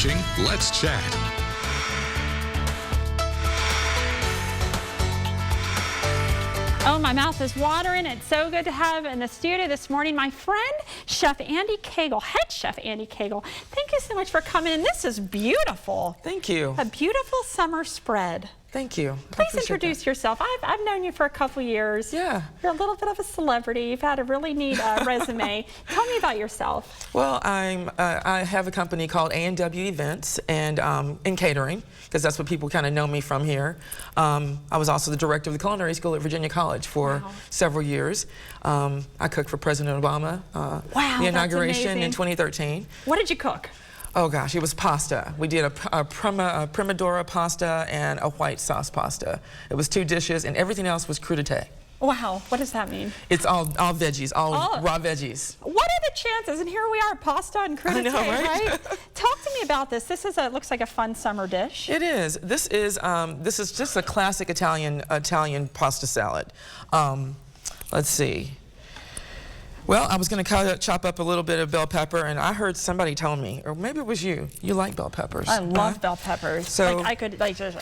watching Let's Chat. Oh, my mouth is watering. It's so good to have in the studio this morning my friend, Chef Andy Cagle, Head Chef Andy Cagle. Thank you so much for coming in. This is beautiful. Thank you. A beautiful summer spread. Thank you. Please introduce yourself. I've known you for a couple years. Yeah. You're a little bit of a celebrity. You've had a really neat resume. Tell me about yourself. Well, I have a company called A&W Events and in catering, because that's what people kind of know me from here. I was also the director of the culinary school at Virginia College for several years. I cooked for President Obama. Wow, the inauguration that's in 2013. What did you cook? Oh gosh, it was pasta. We did a Primavera pasta and a white sauce pasta. It was 2 dishes, and everything else was crudité. Wow, what does that mean? It's all veggies, all raw veggies. What are the chances? And here we are, pasta and crudité, I know, right? Talk to me about this. This is looks like a fun summer dish. It is. This is just a classic Italian pasta salad. Let's see. Well, I was going to chop up a little bit of bell pepper, and I heard somebody tell me, or maybe it was you like bell peppers. I love bell peppers. So like I could just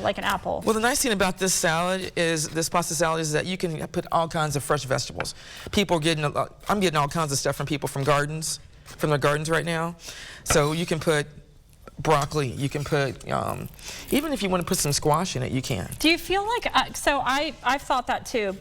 like an apple. Well, the nice thing about this salad is, this pasta salad, is that you can put all kinds of fresh vegetables. People are getting, I'm getting all kinds of stuff from people from their gardens right now. So you can put broccoli, you can put, even if you want to put some squash in it, you can. Do you feel like, so I've thought that too.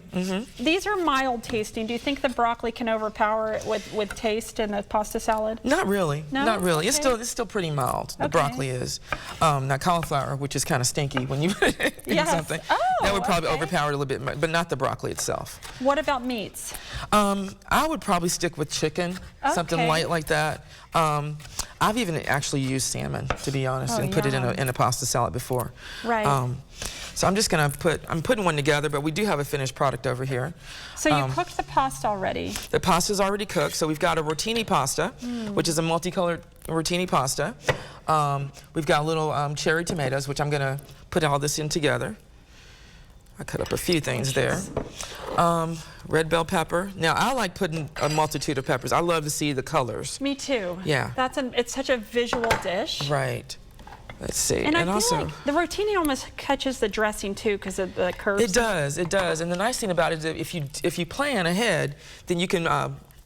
These are mild tasting. Do you think the broccoli can overpower it with taste in the pasta salad? Not really. No? Not really. Okay. It's still pretty mild. The broccoli is. Now cauliflower, which is kind of stinky when you put it in something. Oh, that would probably overpower it a little bit, but not the broccoli itself. What about meats? I would probably stick with chicken, something light like that. I've even actually used salmon, to be honest, and put it in a pasta salad before. Right. So I'm just gonna I'm putting one together, but we do have a finished product over here. So you cooked the pasta already? The pasta's already cooked, so we've got a rotini pasta, which is a multicolored rotini pasta. We've got little cherry tomatoes, which I'm gonna put all this in together. I cut up a few things there. Red bell pepper. Now, I like putting a multitude of peppers. I love to see the colors. Me too. Yeah. It's such a visual dish. Right. Let's see. And I feel also, like the rotini almost catches the dressing too because of the curves. It does. It does. And the nice thing about it is if you plan ahead, then you can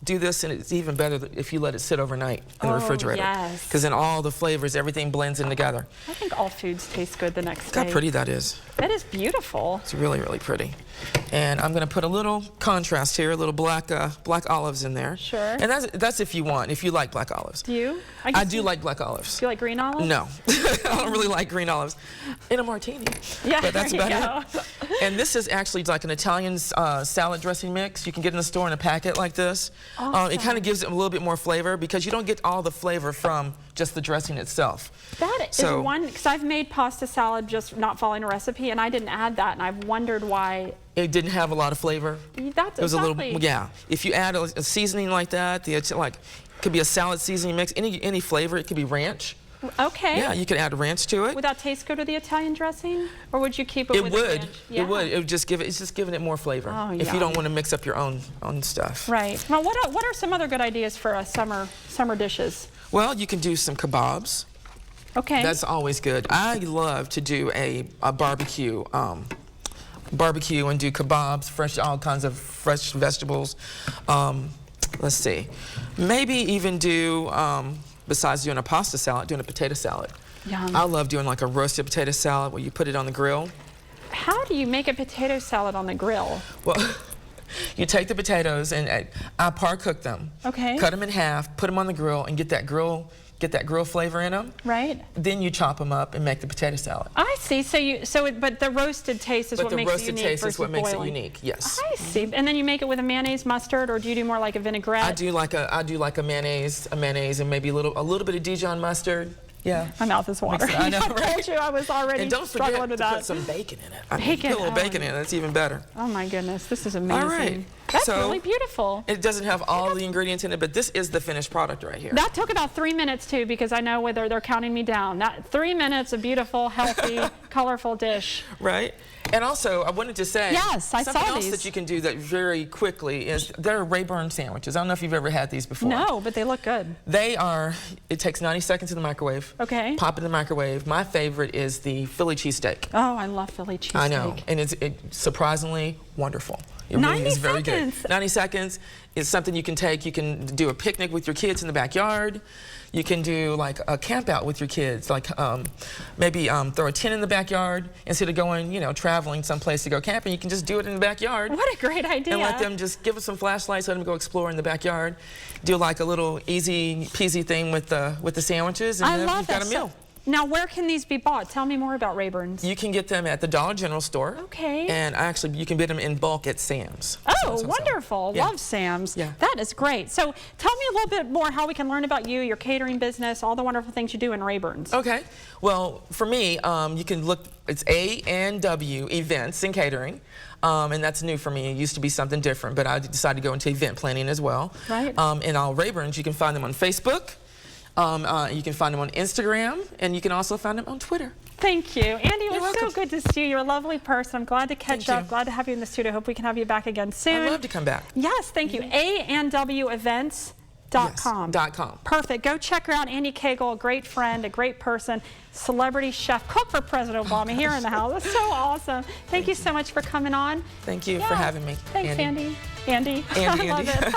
do this, and it's even better if you let it sit overnight in the refrigerator. Yes. Because then all the flavors, everything blends in together. I think all foods taste good the next day. Look how pretty that is. That is beautiful. It's really, really pretty. And I'm going to put a little contrast here, a little black olives in there. Sure. And that's if you want, if you like black olives. Do you? I do like black olives. Do you like green olives? No, I don't really like green olives in a martini. Yeah, but that's there about it. And this is actually like an Italian salad dressing mix. You can get in the store in a packet like this. Awesome. It kind of gives it a little bit more flavor because you don't get all the flavor from just the dressing itself. That is one, because I've made pasta salad just not following a recipe, and I didn't add that, and I've wondered why. It didn't have a lot of flavor. That's it was a little, yeah. If you add a seasoning like that, it could be a salad seasoning mix, any flavor. It could be ranch. Okay. Yeah, you could add ranch to it. Would that taste good with the Italian dressing, or would you keep it with the ranch? Yeah. It would. It would just it's just giving it more flavor. Oh, if you don't want to mix up your own stuff. Right. Well, what are some other good ideas for summer dishes? Well, you can do some kebabs. Okay. That's always good. I love to do a barbecue and do kebabs, all kinds of fresh vegetables. Let's see. Maybe even do, besides doing a pasta salad, doing a potato salad. Yum. I love doing like a roasted potato salad where you put it on the grill. How do you make a potato salad on the grill? Well, you take the potatoes and I par cook them. Okay. Cut them in half, put them on the grill, and get that grill flavor in them. Right. Then you chop them up and make the potato salad. I see. But the roasted taste is what makes it unique. But the roasted taste is what makes it unique. Yes. I see. And then you make it with a mayonnaise, mustard, or do you do more like a vinaigrette? I do like a mayonnaise, and maybe a little bit of Dijon mustard. Yeah. My mouth is watering. I know, right? I told you I was already struggling with that. And don't forget to put some bacon in it. Bacon. Put a little bacon in it. That's even better. Oh my goodness, this is amazing. All right. That's really beautiful. It doesn't have all the ingredients in it, but this is the finished product right here. That took about 3 minutes too, because I know whether they're counting me down. That 3 minutes, a beautiful, healthy, colorful dish. Right. And also, I wanted to say, yes, I something saw else these. that you can do that very quickly is they're Rayburn sandwiches. I don't know if you've ever had these before. No, but they look good. They are, it takes 90 seconds in the microwave. Okay. Pop it in the microwave. My favorite is the Philly cheesesteak. Oh, I love Philly cheesesteak. I know, and it's surprisingly wonderful. It 90 really is very seconds. good. 90 seconds is something you can take. You can do a picnic with your kids in the backyard. You can do like a camp out with your kids, like maybe throw a tent in the backyard instead of going, you know, traveling someplace to go camping. You can just do it in the backyard. What a great idea. And let them just give us some flashlights, let them go explore in the backyard. Do like a little easy peasy thing with the sandwiches, and then you've got a meal. Now, where can these be bought? Tell me more about Rayburn's. You can get them at the Dollar General store. Okay. And actually, you can get them in bulk at Sam's. Oh, wonderful. Yeah. Love Sam's. Yeah. That is great. So tell me a little bit more how we can learn about you, your catering business, all the wonderful things you do in Rayburn's. Okay. Well, for me, you can look, it's A&W Events and Catering. And that's new for me. It used to be something different, but I decided to go into event planning as well. Right. And all Rayburn's, you can find them on Facebook. You can find them on Instagram, and you can also find them on Twitter. Thank you. Andy, it was welcome. so good to see you. You're a lovely person. I'm glad to catch up. Glad to have you in the studio. Hope we can have you back again soon. I'd love to come back. Yes, thank you. AandWEvents.com. Yes, .com. Perfect. Go check her out. Andy Cagle, a great friend, a great person, celebrity chef, cook for President Obama here in the house. That's so awesome. Thank you so much for coming on. Thank you for having me. Thanks, Andy. Andy. Andy. I love it.